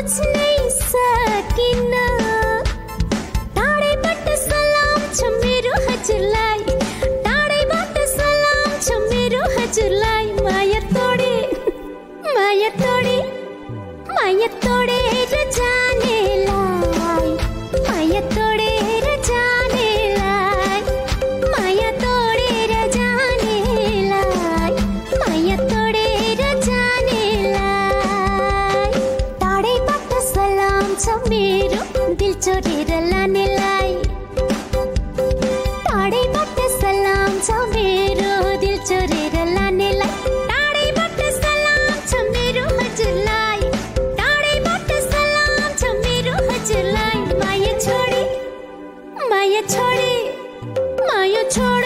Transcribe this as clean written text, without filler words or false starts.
बुझ्नै सकिन टाढैबाट सलाम छ मेरो हजुरलाई टाढैबाट सलाम छ मेरो हजुरलाई माया तोडे माया तोडेर जानेलाई माया तोडेर जानेलाई माया तोडेर जानेलाई माया तोडेर जानेलाई टाढैबाट सलाम छ मेरो दिल चोरेर लानेलाई टाढैबाट सलाम छ मेरो दिल चोरेर लानेलाई टाढैबाट सलाम छ मेरो हजुरलाई टाढैबाट सलाम छ मेरो हजुरलाई माया छोडे माया छोडे माया छोडे